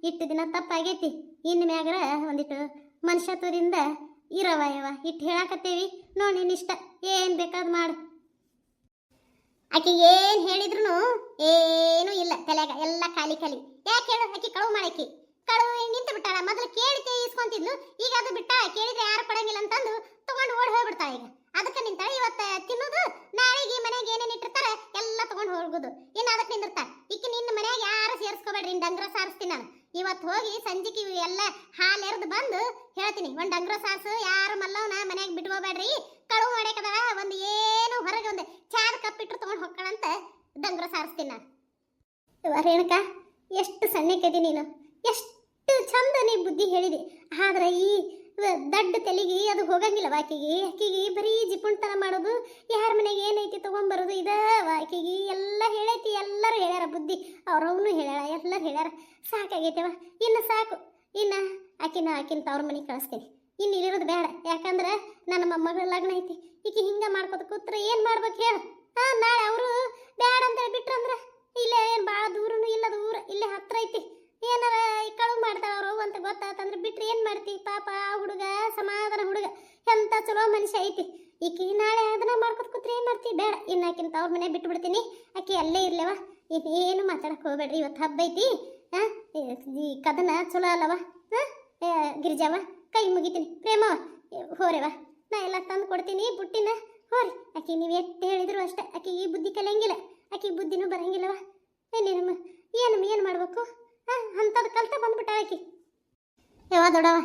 [SPEAKER 1] ಇಟ್ಟು ದಿನ ತಪ್ಪಾಗೈತಿ, ಇನ್ನು ಮ್ಯಾಗರ ಒಂದಿಟ್ಟು ಮನುಷ್ಯತ್ವದಿಂದ ಇರವ ಯವ. ಇಟ್ಟು ಹೇಳಾಕತ್ತೇವಿ ನೋಡಿ, ನಿನ್ನಿಷ್ಟ, ಏನು ಬೇಕಾದ್ ಮಾಡು. ಆಕೆ ಏನು ಹೇಳಿದ್ರು ಏನೂ ಇಲ್ಲ ತಲೆಗ, ಎಲ್ಲ ಖಾಲಿ ಖಾಲಿ. ಯಾಕೆ ಹೇಳು, ಆಕೆ ಕಳುವು ಮಾಡಾಕಿ ಕಳುವು ನಿಂತು ಬಿಟ್ಟಾಳ. ಮೊದಲು ಕೇಳಿ ಇಸ್ಕೊಂತಿದ್ಲು, ಈಗ ಅದು ಬಿಟ್ಟ, ಕೇಳಿದ್ರೆ ಯಾರು ಕೊಡಂಗಿಲ್ಲ ಅಂತಂದು ತಗೊಂಡು ಓಡಿ ಹೋಗ್ಬಿಡ್ತಾಳ. ಈಗ ಅದಕ್ಕೆ ನಿಂತಾಳೆ. ಇವತ್ತು ತಿನ್ನೋದು, ನಾಳೆಗೆ ಮನೆಗೆ ಏನೇನು ಇಟ್ಟಿರ್ತಾರೆ ಎಲ್ಲ ತಗೊಂಡು ಹೋಗೋದು. ಇನ್ನು ಅದಕ್ಕೆ ನಿಂದಿರ್ತಾಳ. ಈಕೆ ನಿನ್ನ ಮನೆಯಾಗ ಯಾರು ಸೇರಿಸ್ಕೋಬೇಡ್ರಿ, ಇನ್ನು ಡಂಗ್ರ ಸಾರಿಸ್ತೀನಿ ನಾನು. ಇವತ್ತು ಹೋಗಿ ಸಂಜಿಕೆ ಎಲ್ಲ ಹಾಲು ಎರೆದು ಬಂದು ಹೇಳ್ತೀನಿ, ಒಂದು ಡಂಗ್ರ ಸಾರ್ಸು, ಯಾರು ಮಲ್ಲವನ ಮನೆಯಾಗ ಬಿಟ್ಕೋಬೇಡ್ರಿ, ಕಳುವು ಮಾಡೇಕದ, ಒಂದು ಏನು ಹೊರಗೆ ಒಂದು ಚಾದ ಕಪ್ಪಿಟ್ರು ತಗೊಂಡು ಹೋಗ್ಕಳಂತ ಡಂಗ್ರ ಸಾರಿಸ್ತೀನಿ ನಾನು. ರೇಣುಕ, ಎಷ್ಟು ಸಣ್ಣಕ್ಕೆದಿ ನೀನು, ಎಷ್ಟು ಚಂದ ನೀ ಬುದ್ಧಿ ಹೇಳಿದೆ. ಆದ್ರೆ ಈ ದಡ್ಡ ತಲೆಗೆ ಅದು ಹೋಗಂಗಿಲ್ಲ ಆಕಿಗೆ. ಆಕಿಗೆ ಬರೀ ಜಿಪುಣ್ತನ ಮಾಡೋದು, ಯಾರ ಮನೆಗೆ ಏನೈತಿ ತಗೊಂಬರೋದು ಇದವ ಆಕಿಗೆ. ಎಲ್ಲ ಹೇಳೈತಿ, ಎಲ್ಲರೂ ಹೇಳ್ಯಾರ ಬುದ್ಧಿ, ಅವ್ರವನು ಹೇಳ್ಯಾರ, ಎಲ್ಲರೂ ಹೇಳ್ಯಾರ. ಸಾಕಾಗೈತೆವ, ಇನ್ನು ಸಾಕು. ಇನ್ನು ಆಕಿನ ತವ್ರ ಮನೆಗೆ ಕಳಿಸ್ತೀನಿ. ಇನ್ನು ಇಲ್ಲಿರೋದು ಬೇಡ, ಯಾಕಂದ್ರೆ ನನ್ನ ಮೊಮ್ಮಗಳ ಲಗ್ನ ಐತಿ. ಈಕಿ ಹಿಂಗ ಮಾಡ್ಕೋತ ಕೂತ್ರೆ ಏನು ಮಾಡ್ಬೇಕು ಹೇಳು? ನಾಳೆ ಅವರು ಬೇಡ ಅಂತೇಳಿ ಬಿಟ್ರಂದ್ರೆ ಇಲ್ಲೇ ಏನು ಭಾಳ ದೂರನು ಇಲ್ಲ, ದೂರ ಇಲ್ಲೇ ಹತ್ರ ಐತಿ. ಏನಾರ ಕಳುವು ಮಾಡ್ತಾಳ ಅವರು ಅಂತ ಗೊತ್ತಾತಂದ್ರೆ ಬಿಟ್ರೆ ಏನು ಮಾಡ್ತಿ? ಪಾಪ ಹುಡುಗ ಸಮಾಧಾನ ಹುಡುಗ, ಎಂತ ಚಲೋ ಮನುಷ್ಯ ಐತಿ. ಈಕಿ ನಾಳೆ ಅದನ್ನ ಮಾಡ್ಕೊತ ಕೂತ್ರೆ ಏನು ಮಾಡ್ತಿ? ಬೇಡ, ಇನ್ನು ಆಕಿನ ತವ್ರ ಮನೆ ಬಿಟ್ಟು ಬಿಡ್ತೀನಿ. ಆಕಿ ಅಲ್ಲೇ ಇರ್ಲೇವ, ಏನು ಮಾತಾಡಕ್ಕೆ ಹೋಗ್ಬೇಡ್ರಿ. ಇವತ್ತು ಹಬ್ಬ ಐತಿ, ಈ ಕದನ ಚಲೋ ಅಲ್ಲವ. ಗಿರಿಜಾವ, ಕೈ ಮುಗಿತೀನಿ. ಪ್ರೇಮವ, ಹೋರೆವ, ನಾ ಎಲ್ಲ ತಂದು ಕೊಡ್ತೀನಿ ಬುಟ್ಟಿನ, ಹೋರಿ. ಆಕಿ ನೀವು ಎಷ್ಟು ಹೇಳಿದ್ರು ಅಷ್ಟೇ, ಆಕಿ ಈ ಬುದ್ಧಿ ಕಲಿಯಂಗಿಲ್ಲ, ಆಕಿ ಬುದ್ಧಿನೂ ಬರಂಗಿಲ್ಲವ. ಏನು ಮಾಡ್ಬೇಕು? ಅಂಥದ್ದು ಕಲ್ತ ಬಂದ್ಬಿಟ್ಟ ಆಕಿ. ಯಾವ ದೊಡವ,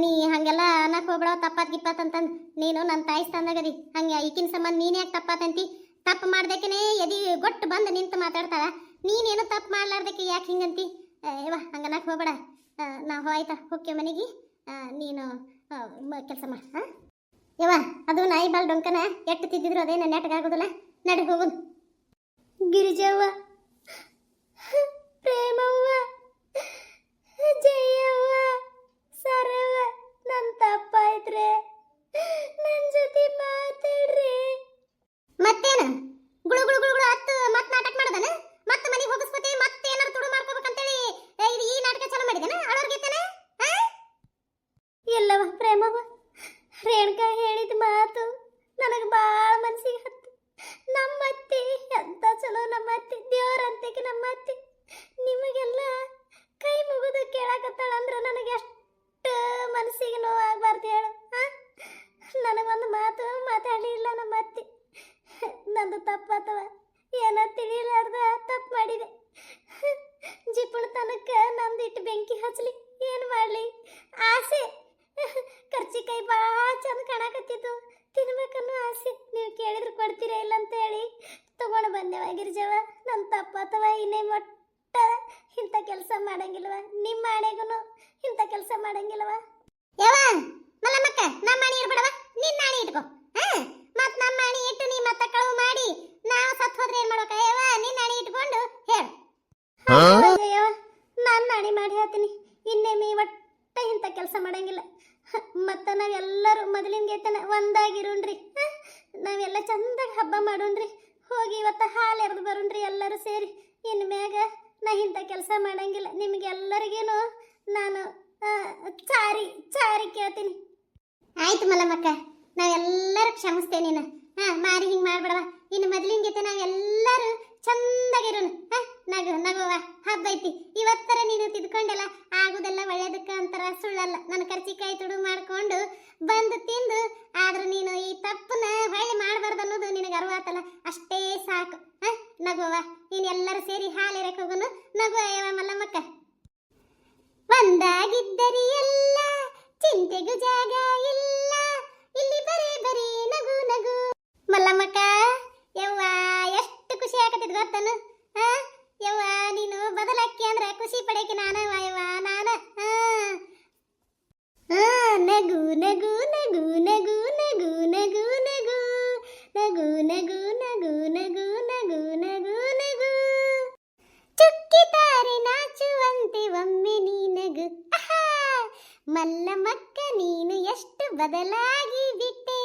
[SPEAKER 1] ನೀ ಹಾಗೆಲ್ಲ ಅನ್ನಕ್ಕೆ ಹೋಗ್ಬಿಡವ, ತಪ್ಪಾತ್ ಗಿಪ್ಪಾತ್ ಅಂತಂದು. ನೀನು ನನ್ನ ತಾಯಿ ಸ್ಥಾನದಾಗದಿ, ಹಂಗೆ ಈಕಿನ ಸಂಬಂಧ ನೀನು ಯಾಕೆ ತಪ್ಪಾತಂತಿ? ತಪ್ಪು ಮಾಡ್ದಕ್ಕೇ ಎದಿ ಗೊಟ್ಟು ಬಂದು ನಿಂತು ಮಾತಾಡ್ತಾಳ. ನೀನೇನು ತಪ್ಪು ಮಾಡ್ಲಾರ್ದಕ್ಕೆ ಯಾಕೆ ಹಿಂಗಂತಿ? ಯವ್ವ, ಹಂಗನ್ನಕ್ಕೆ ಹೋಗ್ಬೇಡ. ನಾವು ಆಯ್ತಾ ಹೋಗ್ಯ ಮನೆಗೆ, ನೀನು ಕೆಲಸ ಮಾಡ. ಯವ್ವ, ಅದು ನಾಯಿ ಬಾಲ್ ಡೊಂಕನ ಎಟ್ಟು ತಿದ್ದಿದ್ರು ಅದೇನು ನೆಟ್ಟಗಾಗೋದಿಲ್ಲ. ನಡಿ ಹೋಗೋದು. ಗಿರಿಜವ್ವ, ಪ್ರೇಮವ್ವ, ಜಯವ್ವ, ಸರವ, ನನ್ನ ತಪ್ಪಾಯ್ತ್ರೆ, ನನ್ನ ಜೊತೆ ಮಾತಾಡ್ರಿ. ಮತ್ತೇನು ಗುಳು ಗುಳು ಗುಳು ಗುಳು ಹತ್ತು ಮತ್ತೆ ನಾಟಕ ಮಾಡೋದನ? ಮತ್ತೆ ಮನೆಗೆ ಹೋಗಿಸ್ಕೊತಿ, ಮತ್ತೆ ಏನಾರು ತುಡು ಮಾಡ್ಕೋಬೇಕಂತೇಳಿ ಇದು ಈ ನಾಟಕ ಚಾಲೂ ಮಾಡಿದನ? ಅಳೋರ್ಗೆತ್ತನ? ಎಲ್ಲವ ಪ್ರೇಮವ್ವ, ರೇಣುಕಾ ಹೇಳಿದ ಮಾತು ನನಗೆ ಭಾಳ ಮನಸ್ಸಿಗೆ ಹತ್ತು. ನಮ್ಮತ್ತಿ ಎಂತ ಚಲೋ, ನಮ್ಮತ್ತಿ ದೇವರಂತಕ್ಕೆ. ನಮ್ಮತ್ತಿ ನಿಮಗೆಲ್ಲ ಕೈ ಮುಗಿದು ಕೇಳಾಕತ್ತಾಳಂದ್ರೆ ನನಗೆ ಎಷ್ಟು ಮನಸ್ಸಿಗೆ ನೋವಾಗಬಾರ್ದು ಹೇಳು. ನನಗೊಂದು ಮಾತು ಮಾತಾಡಲಿಲ್ಲ ನಮ್ಮತ್ತಿ. ನಂದು ತಪ್ಪಾತವ, ಏನೋ ತಿಳಿಲಾರ್ದ ತಪ್ಪು ಮಾಡಿದೆ. ಜಿಪುಣತನಕ್ಕೆ ನಂದಿಟ್ಟು ಬೆಂಕಿ ಹಚ್ಚಲಿ, ಏನು ಮಾಡಲಿ? ಆಸೆ, ಕರ್ಚಿಕಾಯಿ ಭಾಳ ಚಂದ ಕಾಣಕತ್ತಿತ್ತು, ತಿನ್ಬೇಕನ್ನೋ ಆಸೆ. ನೀವು ಕೇಳಿದ್ರು ಕೊಡ್ತೀರ ಇಲ್ಲ ಅಂತೇಳಿ ತಗೊಂಡು ಬಂದೆವ. ಗಿರಿಜವ, ನನ್ನ ತಪ್ಪಾತವ. ಇನ್ನೇ ಮೊಟ್ಟ ಇಂಥ ಕೆಲಸ ಮಾಡಂಗಿಲ್ವ, ನಿಮ್ಮ ಆಣೆಗೂ ಇಂಥ ಕೆಲಸ ಮಾಡಂಗಿಲ್ವ. ಯವ್ವ ಮಲ್ಲಮ್ಮಕ್ಕ, ನಮ್ಮ ಆಣಿ ಇರ್ಬೇಡವ, ನಿನ್ನ ಆಣಿ ಇಟ್ಕೋ. ಮತ್ ನಮ್ಮ ಆಣಿ ಇಟ್ಟು ನೀ ಮತ್ತೆ ಕಳುವು ಮಾಡಿ ನಾವು ಸತ್ತು ಹೋದ್ರೆ ಏನ್ ಮಾಡ್ಬೇಕ? ಯವ್ವ, ನಿನ್ನ ಆಣಿ ಇಟ್ಕೊಂಡು ಹೇಳು. ನಾನು ಆಣಿ ಮಾಡಿ ಹೇಳ್ತೀನಿ, ಇನ್ನೇಮಿ ಒಟ್ಟ ಇಂಥ ಕೆಲಸ ಮಾಡಂಗಿಲ್ಲ. ಮತ್ತು ನಾವೆಲ್ಲರೂ ಮೊದಲಿನ ಗೆತನ ಒಂದಾಗಿರೋಣ್ರಿ. ನಾವೆಲ್ಲ ಚಂದಾಗಿ ಹಬ್ಬ ಮಾಡೋಣ್ರಿ. ಹೋಗಿ ಇವತ್ತು ಹಾಲು ಎರೆದು ಬರೋಣ್ರಿ ಎಲ್ಲರೂ ಸೇರಿ. ಇನ್ನು ಮ್ಯಾಗ ನಾ ಇಂಥ ಕೆಲಸ ಮಾಡಂಗಿಲ್ಲ. ನಿಮಗೆಲ್ಲರಿಗೇನು ನಾನು ಚಾರಿ ಕೇಳ್ತೀನಿ. ಆಯ್ತು ಮಲ್ಲಮ್ಮಕ್ಕ, ನಾವೆಲ್ಲರೂ ಕ್ಷಮಿಸ್ತೇನೆ ನೀನು. ಮಾರಿ ಹಿಂಗೆ ಮಾಡ್ಬಿಡವ. ಇನ್ನು ಮೊದಲಿನ ಗೆತೆ ನಾವೆಲ್ಲರೂ ಚಂದಾಗಿರೋನು. ನಗುವ ಹಬ್ಬ ಐತಿ. ಇವತ್ತರ ನೀನು ತಿದ್ಕೊಂಡೆಲ್ಲ ಆಗುದೆಲ್ಲ ಒಳ್ಳೇದಕ್ಕೆ ಅಂತಾರ, ಸುಳ್ಳಲ್ಲ. ನನ್ನ ಕರ್ಚಿಕಾಯಿ ತುಡು ಮಾಡ್ಕೊಂಡು ಬಂದು ತಿಂದು, ಆದ್ರೆ ನೀನು ಈ ತಪ್ಪನ್ನ ಹೊಳ್ಳಿ ಮಾಡಬಾರ್ದು ಅನ್ನೋದು ನಿನಗೆ ಅರಿವಾತಲ್ಲ, ಅಷ್ಟೇ ಸಾಕು. ನಗುವ, ನೀನು ಎಲ್ಲರೂ ಸೇರಿ ಹಾಲು ಎರಕ್ಕೆ ಹೋಗೋನು. ನಗುವ ಯವ ಮಲ್ಲಮ್ಮಕ್ಕ. ಒಂದಾಗಿದ್ದರಿ ಎಲ್ಲ ಚಿಂತೆಗೂ ಜಾಗ ಇಲ್ಲ, ಇಲ್ಲಿ ಬರೀ ನಗು ನಗು. ಮಲ್ಲಮ್ಮಕ್ಕ ಯವ್ವ, ಎಷ್ಟು ಖುಷಿ ಆಗತ್ತಿದ್ ಗೊತ್ತನು? ಯವ್ವ, ನೀನು ಬದಲಕ್ಕಿ ಅಂದ್ರೆ ಖುಷಿ ಪಡೇಕೆ ನಾನವ ಯವ್ವ, ನಾನ. ನಗು ನಗು ನಗು ನಗು ನಗು ನಗು ನಗು ನಗು ನಗು ನಗು ನಗು ನಗು ನಗು ನಗು. ಚುಕ್ಕಿ ತಾರೆ ನಾಚುವಂತೆ ಒಮ್ಮೆ ನೀ ನಗು. ಮಲ್ಲಮ್ಮಕ್ಕ, ನೀನು ಎಷ್ಟು ಬದಲಾಗಿ ಬಿಟ್ಟೆ,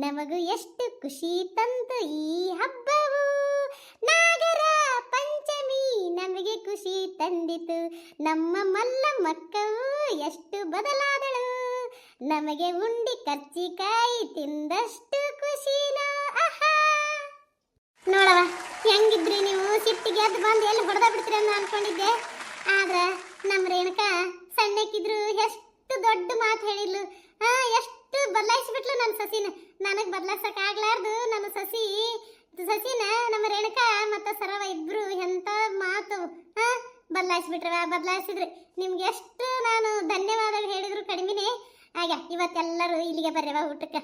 [SPEAKER 1] ನಮಗೂ ಎಷ್ಟು ಖುಷಿ ತಂತು ಈ ಹಬ್ಬವು. ನಾಗರ ಪಂಚಮಿ ನಮಗೆ ಖುಷಿ ತಂದಿತು. ನಮ್ಮ ಮಲ್ಲಮ್ಮಕ್ಕವು ಎಷ್ಟು ಬದಲಾದಳು, ನಮಗೆ ಉಂಡಿ ಕರ್ಚಿಕಾಯಿ ತಿಂದಷ್ಟು ಖುಷಿನೋ ಆಹಾ. ನೋಡವ ಹೆಂಗಿದ್ರಿ ನೀವು, ಸಿಟ್ಟಿಗೆ ಎದ್ದು ಬಂದು ಎಲ್ಲಿ ಹೊಡೆದ ಬಿಡ್ತೀರಿ ಅಂತ ಅನ್ಕೊಂಡಿದ್ದೆ. ಆದ್ರೆ ನಮ್ಮ ರೇಣುಕ ಸಣ್ಣಕ್ಕಿದ್ರು ಎಷ್ಟು ದೊಡ್ಡ ಮಾತು ಹೇಳಿದ್ಲು, ಎಷ್ಟು ಬದಲಾಯಿಸ್ಬಿಟ್ಲು ನನ್ನ ಸಸಿನ. ನನಗೆ ಬದಲಾಯಿಸಕ್ ಆಗ್ಲಾರ್ದು ನನ್ನ ಸಸಿನ ನಮ್ಮ ರೇಣುಕ ಮತ್ತು ಸರವ ಇಬ್ರು ಎಂತ ಮಾತು ಬದಲಾಯಿಸ್ಬಿಟ್ರಿ. ನಿಮ್ಗೆ ಎಷ್ಟು ನಾನು ಧನ್ಯವಾದ ಹೇಳಿದ್ರು ಕಡಿಮೆನೆ. ಆಗ ಇವತ್ತೆಲ್ಲರೂ ಇಲ್ಲಿಗೆ ಬರ್ರವ ಊಟಕ್ಕೆ.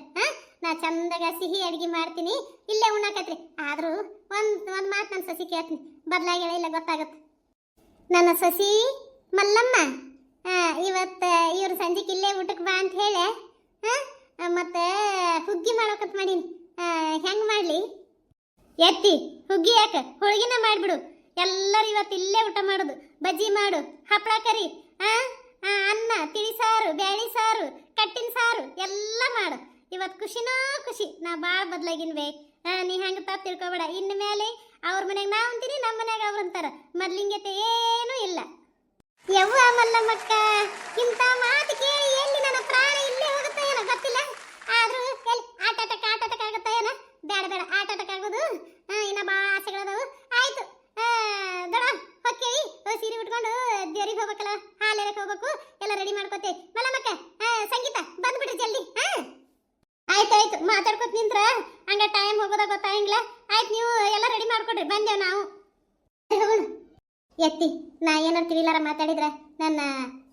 [SPEAKER 1] ನಾ ಚಂದಾಗ ಸಿಹಿ ಅಡಿಗೆ ಮಾಡ್ತೀನಿ, ಇಲ್ಲೇ ಉಣ್ಣಾಕತ್ರಿ. ಆದ್ರೂ ಒಂದ್ ಮಾತು ನನ್ನ ಸಸಿ ಕೇಳ್ತೀನಿ, ಬದಲಾಗಿ ಇಲ್ಲ ಗೊತ್ತಾಗತ್ತೆ. ನನ್ನ ಸಸಿ ಮಲ್ಲಮ್ಮ ಇವತ್ತು ಇವ್ರ ಸಂಜೆಗೆ ಇಲ್ಲೇ ಊಟಕ್ಕೆ ಬಾ ಅಂತ ಹೇಳಿ ಮತ್ತೆ ಹುಗ್ಗಿ ಮಾಡೋಕಂತ ಮಾಡೀನಿ. ಹೆಂಗ್ ಮಾಡ್ಲಿ ಎತ್ತಿ ಹುಗ್ಗಿ ಯಾಕೆ ಹೋಳಿಗೆನ ಮಾಡ್ಬಿಡು. ಎಲ್ಲರೂ ಇವತ್ತು ಇಲ್ಲೇ ಊಟ ಮಾಡೋದು. ಬಜ್ಜಿ ಮಾಡು, ಹಪ್ಪಳ ಕರಿ, ಅನ್ನ, ತಿಳಿ ಸಾರು, ಬ್ಯಾಳಿ ಸಾರು, ಕಟ್ಟಿನ ಸಾರು ಎಲ್ಲ ಮಾಡು. ಇವತ್ತು ಖುಷಿನೋ ಖುಷಿ. ನಾ ಭಾಳ ಬದಲಾಗಿನ್ವೆ. ನೀ ಹಂಗೆ ತಪ್ಪು ತಿಳ್ಕೊಬೇಡ. ಇನ್ನು ಮೇಲೆ ಅವ್ರ ಮನೆಗೆ ನಾವು ಅಂತೀನಿ, ನಮ್ಮ ಮನ್ಯಾಗ ಅವ್ರು ಅಂತಾರ. ಮೊದ್ಲಿಂಗತೆ ಏನೂ ಇಲ್ಲ. ಯವ್ವ ಮಲ್ಲಮ್ಮಕ್ಕ, ಇಂಥ ಮಾತು ಕೇಳಿ ಎಲ್ಲಿ ನನ್ನ ಪ್ರಾಣ ಇಲ್ಲೇ ಹೋಗುತ್ತೆ ಏನೋ ಗೊತ್ತಿಲ್ಲ. ಆದ್ರೂ ಎಲ್ಲಿ ಆಟಾಟಕ್ಕೆ ಆಗುತ್ತಾ ಏನೋ. ಬೇಡ ಆಟಾಟಕ್ಕಾಗೋದು ಇನ್ನ ಭಾಳ ಆಸೆಗಳದಾವು. ಆಯ್ತು ದೊಡ ಹೊಕ್ಕೇವಿ, ಸೀರೆ ಉಟ್ಕೊಂಡು ದೇವ್ರಿಗೆ ಹೋಗ್ಬೇಕಲ್ಲ, ಹಾಲೆರಕ್ಕೆ ಹೋಗ್ಬೇಕು. ಎಲ್ಲ ರೆಡಿ ಮಾಡ್ಕೋತೇವೆ. ಮಲ್ಲಮ್ಮಕ್ಕ ಸಂಗೀತ ಬಂದ್ಬಿಡ್ರಿ ಜಲ್ದಿ. ಆಯ್ತು ಮಾತಾಡ್ಕೊತ ನಿಂತ್ರ ಹಂಗ ಟೈಮ್ ಹೋಗೋದ ಗೊತ್ತಾಗಿಲ್ಲ. ಆಯ್ತು ನೀವು ಎಲ್ಲ ರೆಡಿ ಮಾಡ್ಕೊಡ್ರಿ, ಬಂದೇವ್ ನಾವು. ಎತ್ತಿ ನಾ ಏನಾರು ತಿಳಿಲಾರ ಮಾತಾಡಿದ್ರ ನನ್ನ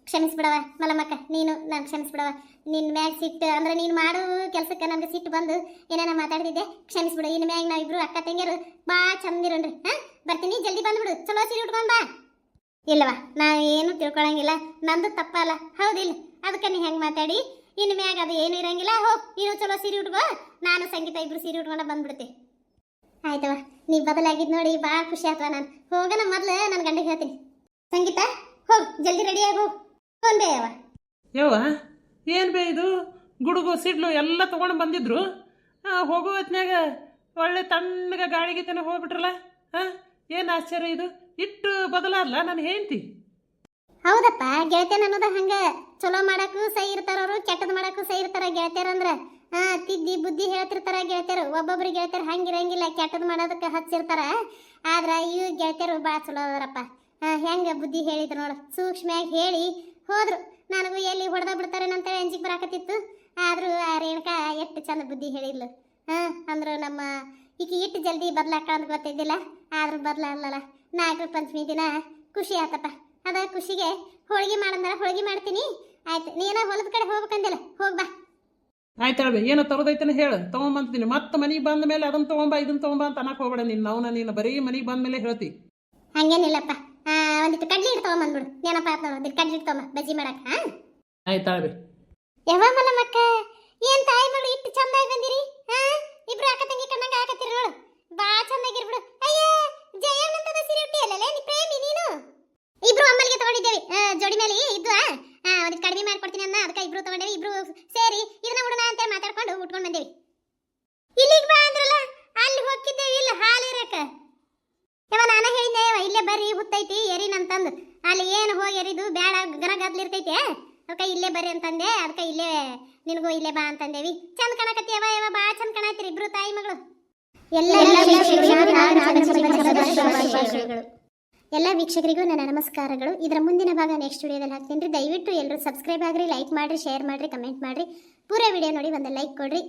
[SPEAKER 1] ಕ್ಷಮಿಸ್ಬಿಡವ ಮಲ್ಲಮ್ಮಕ್ಕ. ನೀನು ನಾನು ಕ್ಷಮಿಸ್ಬಿಡವ. ನಿನ್ನ ಮ್ಯಾಗ ಸಿಟ್ಟು ಅಂದ್ರೆ ನೀನು ಮಾಡೋ ಕೆಲಸಕ್ಕೆ ನನಗೆ ಸಿಟ್ಟು ಬಂದು ಏನೇನ ಮಾತಾಡ್ತಿದ್ದೆ, ಕ್ಷಮಿಸ್ಬಿಡು. ಇನ್ನು ಮ್ಯಾಗ ನಾವಿಬ್ರು ಅಕ್ಕ ತಂಗಿಯರು ಭಾಳ ಚಂದಿರೋಣ್ರಿ. ಬರ್ತೀನಿ, ಜಲ್ದಿ ಬಂದ್ಬಿಡು. ಚಲೋ ಸೀರೆ ಉಟ್ಕೊಂಡ್ ಬಾ. ಇಲ್ಲವ ನಾ ಏನು ತಿಳ್ಕೊಳಂಗಿಲ್ಲ, ನಂದು ತಪ್ಪಲ್ಲ, ಹೌದಿಲ್ಲ? ಅದಕ್ಕೆ ನೀ ಹೆಂಗೆ ಮಾತಾಡಿ ಇನ್ನು ಮ್ಯಾಗ ಅದು ಏನು ಇರಂಗಿಲ್ಲ. ಹೋಗ್ ನೀನು ಚಲೋ ಸೀರೆ ಉಟ್ಕೋ, ನಾನು ಸಂಗೀತ ಇಬ್ರು ಸೀರೆ ಉಟ್ಕೊಂಡ ಬಂದ್ಬಿಡ್ತೆ. ಆಯ್ತವ, ನೀ ಬದಲಾಗಿದ್ ನೋಡಿ ಭಾಳ ಖುಷಿ ಆಯ್ತವ. ನಾನು ಹೋಗೋಣ ಮೊದ್ಲು ನನ್ನ ಗಂಡಿಗೆ ಹೇಳ್ತೀನಿ. ಸಂಗೀತ ಹೋಗ್ ಜಲ್ದಿ ರೆಡಿ ಆಗಿ ಹೋಗ್. ಫೋನ್ ಬೇ
[SPEAKER 2] ಯವ್ವ ಏನು ಬೇ ಇದು, ಗುಡುಗು ಸಿಡ್ಲು ಎಲ್ಲ ತೊಗೊಂಡು ಬಂದಿದ್ರು. ಹೋಗೋ ಹೊತ್ನ್ಯಾಗ ಒಳ್ಳೆ ತಣ್ಣಗೆ ಗಾಳಿಗೆ ತನ ಹೋಗ್ಬಿಟ್ರಲ್ಲ. ಏನು ಆಶ್ಚರ್ಯ ಇದು, ಇಟ್ಟು ಬದಲಾದ್ಲ ನನ್ನ ಹೆಂಡತಿ.
[SPEAKER 1] ಹೌದಪ್ಪ, ಗೆಳತಿಯರ್ ಅನ್ನೋದ ಹಂಗ. ಚಲೋ ಮಾಡಕ್ಕೂ ಸೈ ಇರ್ತಾರ ಅವರು, ಕೆಟ್ಟದ್ ಮಾಡಕ್ಕೂ ಸೈ ಇರ್ತಾರ ಗೆಳತಿಯರ್ ಅಂದ್ರ. ತಿದ್ದಿ ಬುದ್ಧಿ ಹೇಳ್ತಿರ್ತಾರ ಗೆಳತಿಯರು. ಒಬ್ಬೊಬ್ರು ಗೆಳತಿಯರು ಹಂಗಿರಂಗಿಲ್ಲ, ಕೆಟ್ಟದ್ ಮಾಡೋದಕ್ಕೆ ಹಚ್ಚಿರ್ತಾರ. ಆದ್ರ ಇವ್ ಗೆಳತಿಯರು ಭಾಳ ಚಲೋ ಅದಾರಪ್ಪ. ಹೆಂಗ ಬುದ್ಧಿ ಹೇಳಿದ್ರು ನೋಡು, ಸೂಕ್ಷ್ಮವಾಗಿ ಹೇಳಿ ಹೋದ್ರು. ನನಗೂ ಎಲ್ಲಿ ಹೊಡೆದ ಬಿಡ್ತಾರೇನಂತೇಳಿ ಅಂಜಿಗೆ ಬರಾಕತ್ತಿತ್ತು. ಆದ್ರೂ ಆ ರೇಣುಕಾ ಎಷ್ಟು ಚಂದ ಬುದ್ಧಿ ಹೇಳಿದ್ಲು. ಅಂದ್ರು ನಮ್ಮ ಈಕಿ ಇಟ್ಟು ಜಲ್ದಿ ಬದಲಾಕ ಅಂತ ಗೊತ್ತಿದ್ದಿಲ್ಲ. ಆದ್ರೂ ಬದಲಾಗ್ಲಲ್ಲ. ನಾಗರ ಪಂಚಮಿ ದಿನ ಖುಷಿ ಆತಪ್ಪ. ಅದ ಖುಷಿಗೆ ಹೋಳಿಗೆ ಮಾಡಂದ್ರ ಹೋಳಿಗೆ ಮಾಡ್ತೀನಿ. ಆಯ್ತು, ನೀನ ಹೊಲದ ಕಡೆ ಹೋಗ್ಬೇಕಂದಿಲ್ಲ, ಹೋಗ್ಬಾ.
[SPEAKER 2] ಆಯ್ತು ಹೇಳ್ಬೆ, ಏನೋ ತರೋದೈತನ ಹೇಳು, ತೊಗೊಂಬಂತೀನಿ. ಮತ್ತೆ ಮನೆಗೆ ಬಂದ ಮೇಲೆ ಅದನ್ನ ತೊಗೊಂಬ ಇದನ್ನ ತೊಗೊಂಬ ಅಂತ ಅನ್ನಕ್ಕೆ ಹೋಗ್ಬೇಡ. ನೀನು ಬರೀ ಮನೆಗೆ ಬಂದ ಮೇಲೆ ಹೇಳ್ತಿ.
[SPEAKER 1] ಹಂಗೇನಿಲ್ಲಪ್ಪ, ಒಂದಿಟ್ಟು ಕಡ್ಲಿ ಹಿಟ್ಟು ತೊಗೊಂಬಂದ್ಬಿಡು. ನೆನಪ ಆತ್ ನೋಡು, ಒಂದಿಟ್ಟು ಕಡ್ಲಿ ಹಿಟ್ಟು ತೊಗೊಂಬ ಬಜ್ಜಿ ಮಾಡಕ್.
[SPEAKER 2] ಆಯ್ತು ಹೇಳ್ಬೆ.
[SPEAKER 1] ಯಾವ ಮಲ್ಲಮ್ಮಕ್ಕ, ಏನ್ ತಾಯಿ ಮಗಳು ಇಟ್ಟು ಚಂದಾಗಿ ಬಂದಿರಿ. ಇಬ್ರು ಅಕ್ಕ ತಂಗಿ ಕಣ್ಣಂಗ ಹಾಕತ್ತೀರಿ ನೋಡು, ಭಾಳ ಚಂದಾಗಿರ್ಬಿಡು. ಅಯ್ಯೋ ಜಯಣ್ಣಂತದ ಸೀರೆ ಉಟ್ಟಿಯಲ್ಲೇ ನೀ ಪ್ರೇಮಿ ನೀನು. ಇಬ್ರು ಅಮ್ಮಲಿಗೆ ತಗೊಂಡಿದ್ದೇವೆ, ಜೋಡಿ ಮೇಲೆ ಇದ್ವಾ. ಒಂದಿಟ್ಟು ಕಡಿಮೆ ಮಾಡ್ಕೊಡ್ತೀನಿ ಅನ್ನ, ಅದಕ್ಕೆ ಇಬ್ರು ತಗೊಂಡೇವಿ. ಇಬ್ರು ಸೇರಿ ಇದನ್ನ ಉಡೋಣ ಅಂತ ಮಾತಾಡ್ಕೊಂಡು ಉಟ್ಕೊಂಡು ಬಂದೇವಿ. ಇಲ್ಲಿಗೆ ಬಾ ಅಂದ್ರಲ್ಲ, ಅಲ್ಲಿ ಹೋಗಿದ್ದೇವೆ. ಇಲ್ಲ ಹಾಲು ಇರಕ ಯಾವ ನಾನು ಹೇಳಿದ್ದೆ, ಇಲ್ಲೇ ಬರ್ರಿ ಹುತ್ತೈತಿ ಎರಿನಂತಂದು. ಅಲ್ಲಿ ಏನು ಹೋಗಿ ಎರಿದು ಬೇಡ, ಗನಗದ್ಲಿರ್ತೈತಿ. ಅದಕ್ಕೆ ಇಲ್ಲೇ ಬರ್ರಿ ಅಂತಂದೆ. ಅದಕ್ಕೆ ಇಲ್ಲೇ ನಿನಗೂ ಇಲ್ಲೇ ಬಾ ಅಂತಂದೇವಿ. ಚಂದ ಕಾಣಕತ್ತೀಯವ, ಯಾವ ಭಾಳ ಚಂದ ಕಾಣತ್ತೀರಿ ಇಬ್ರು ತಾಯಿ ಮಗಳು. ಎಲ್ಲ ವೀಕ್ಷಕರಿಗೂ ನನ್ನ ನಮಸ್ಕಾರಗಳು. ಇದರ ಮುಂದಿನ ಭಾಗ ನೆಕ್ಸ್ಟ್ ವಿಡಿಯೋದಲ್ಲಿ ಹಾಕ್ತೀನಿ. ದಯವಿಟ್ಟು ಎಲ್ಲರೂ ಸಬ್ಸ್ಕ್ರೈಬ್ ಆಗ್ರಿ, ಲೈಕ್ ಮಾಡ್ರಿ, ಶೇರ್ ಮಾಡ್ರಿ, ಕಮೆಂಟ್ ಮಾಡ್ರಿ. ಪೂರಾ ವಿಡಿಯೋ ನೋಡಿ ಒಂದು ಲೈಕ್ ಕೊಡ್ರಿ.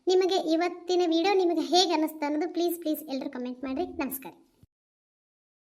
[SPEAKER 1] ನಿಮಗೆ ಇವತ್ತಿನ ವಿಡಿಯೋ ನಿಮಗೆ ಹೇಗೆ ಅನ್ನಿಸ್ತು ಅನ್ನೋದು ಪ್ಲೀಸ್ ಎಲ್ಲರೂ ಕಮೆಂಟ್ ಮಾಡ್ರಿ. ನಮಸ್ಕಾರ.